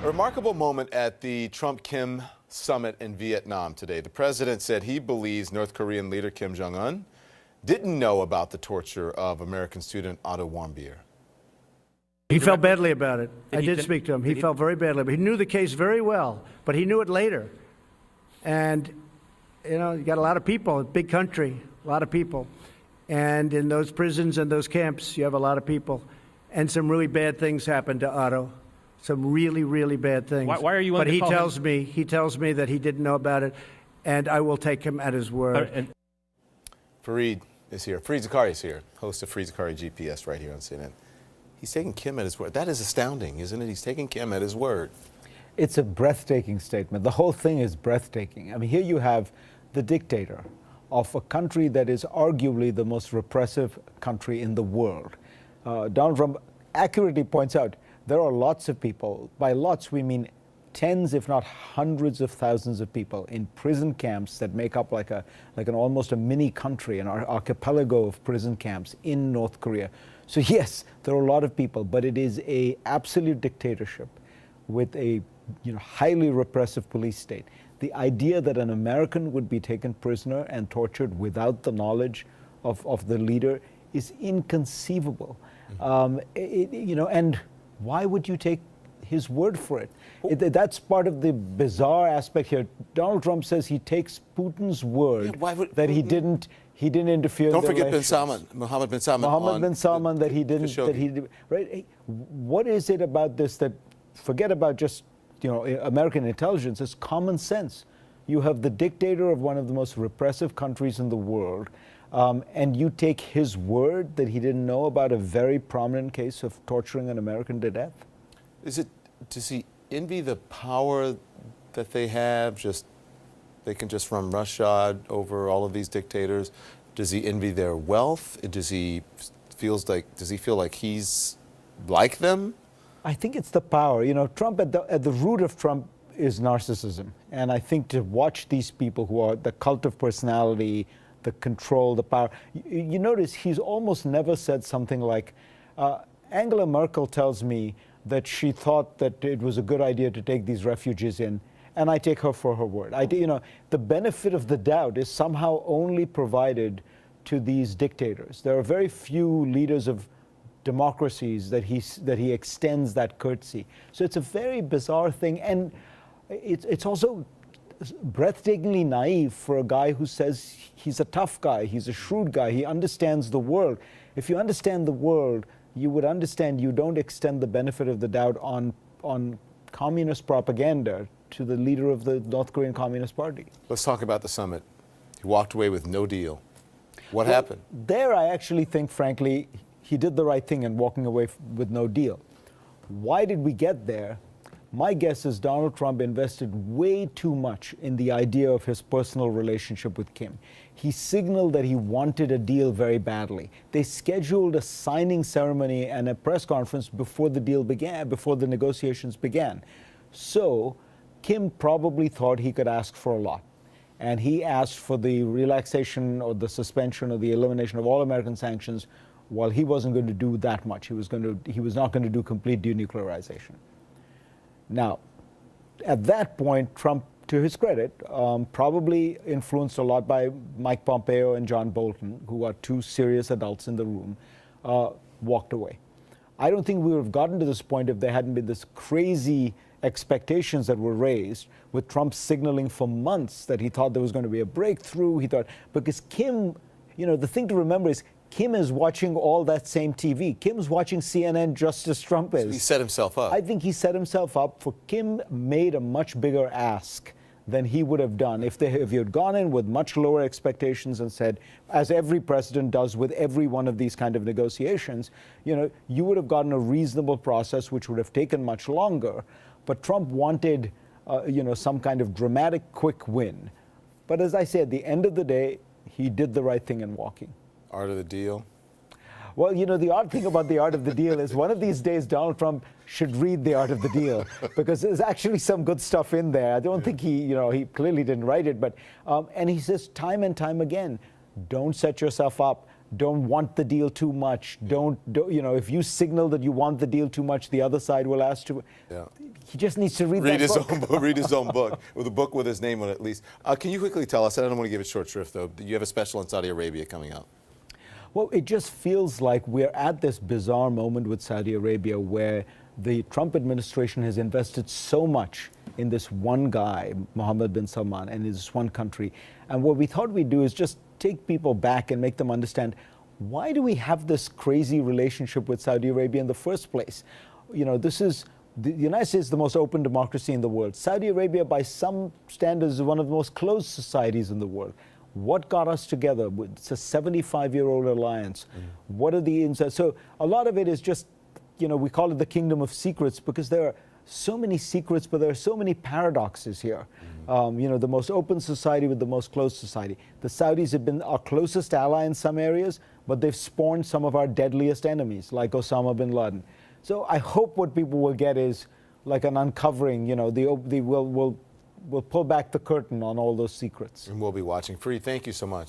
A remarkable moment at the Trump-Kim summit in Vietnam today. The president said he believes North Korean leader Kim Jong Un didn't know about the torture of American student Otto Warmbier. He felt badly about it. I did speak to him. He felt very badly, but he knew the case very well, but he knew it later. And, you know, you got a lot of people, a big country, a lot of people. And in those prisons and those camps, you have a lot of people. And some really bad things happened to Otto. Some really, really bad things. Why are you? But he tells me that he didn't know about it, and I will take him at his word. Fareed is here. Fareed Zakaria is here, host of Fareed Zakaria GPS right here on CNN. He's taking Kim at his word. That is astounding, isn't it? He's taking Kim at his word. It's a breathtaking statement. The whole thing is breathtaking. I mean, here you have the dictator of a country that is arguably the most repressive country in the world. Donald Trump accurately points out there are lots of people, by lots we mean tens if not hundreds of thousands of people in prison camps that make up like an almost a mini country, an archipelago of prison camps in North Korea. So yes, there are a lot of people, but it is a absolute dictatorship with a highly repressive police state. The idea that an American would be taken prisoner and tortured without the knowledge of the leader is inconceivable. And why would you take his word for it? That's part of the bizarre aspect here. Donald Trump says he takes Putin's word that he didn't interfere. Don't forget Mohammed bin Salman. That he didn't. Right? What is it about this that, forget about just American intelligence, it's common sense. You have the dictator of one of the most repressive countries in the world, and you take his word that he didn't know about a very prominent case of torturing an American to death? Does he envy the power that they have? They can just run roughshod over all of these dictators. Does he envy their wealth? Does he feel like he's like them? I think it's the power. Trump, at the root of Trump is narcissism. And I think to watch these people who are the cult of personality, the control, the power, you notice he's almost never said something like, Angela Merkel tells me that she thought that it was a good idea to take these refugees in, and I take her for her word. The benefit of the doubt is somehow only provided to these dictators. There are very few leaders of democracies that he extends that courtesy. So it's a very bizarre thing, and it's also breathtakingly naive for a guy who says he's a tough guy, he's a shrewd guy, he understands the world. If you understand the world, you would understand you don't extend the benefit of the doubt on communist propaganda to the leader of the North Korean Communist Party. Let's talk about the summit. He walked away with no deal. What happened? There, I actually think, frankly, he did the right thing in walking away with no deal. Why did we get there? My guess is Donald Trump invested way too much in the idea of his personal relationship with Kim. He signaled that he wanted a deal very badly. They scheduled a signing ceremony and a press conference before the deal began, before the negotiations began. So Kim probably thought he could ask for a lot. And he asked for the relaxation or the suspension or the elimination of all American sanctions, while he wasn't going to do that much. He was not going to do complete denuclearization. Now, at that point, Trump, to his credit, probably influenced a lot by Mike Pompeo and John Bolton, who are two serious adults in the room, walked away. I don't think we would have gotten to this point if there hadn't been this crazy expectations that were raised, with Trump signaling for months that he thought there was going to be a breakthrough. He thought, because Kim, the thing to remember is Kim is watching all that same TV. Kim's watching CNN just as Trump is. So he set himself up. I think he set himself up. For Kim made a much bigger ask than he would have done if he had gone in with much lower expectations and said, as every president does with every one of these kind of negotiations, you would have gotten a reasonable process which would have taken much longer. But Trump wanted, some kind of dramatic, quick win. But as I say, at the end of the day, he did the right thing in walking. Art of the deal? Well, the odd thing about the art of the deal is one of these days Donald Trump should read the art of the deal, because there's actually some good stuff in there. I don't think he clearly didn't write it, but and he says time and time again, don't set yourself up. Don't want the deal too much. Don't if you signal that you want the deal too much, the other side will ask to. Yeah. He just needs to read that book. Read his own book, with a book with his name on it at least. Can you quickly tell us, I don't want to give it short shrift though, you have a special in Saudi Arabia coming out. Well, it just feels like we're at this bizarre moment with Saudi Arabia where the Trump administration has invested so much in this one guy, Mohammed bin Salman, and in this one country. And what we thought we'd do is just take people back and make them understand, why do we have this crazy relationship with Saudi Arabia in the first place? You know, the United States is the most open democracy in the world. Saudi Arabia, by some standards, is one of the most closed societies in the world. What got us together? It's a 75-year-old alliance. What are the insights? So a lot of it is just, you know, we call it the kingdom of secrets because there are so many secrets, but there are so many paradoxes here. You know, the most open society with the most closed society. The Saudis have been our closest ally in some areas, but they've spawned some of our deadliest enemies, like Osama bin Laden. So I hope what people will get is like an uncovering, you know, we'll pull back the curtain on all those secrets. And we'll be watching. Fareed, thank you so much.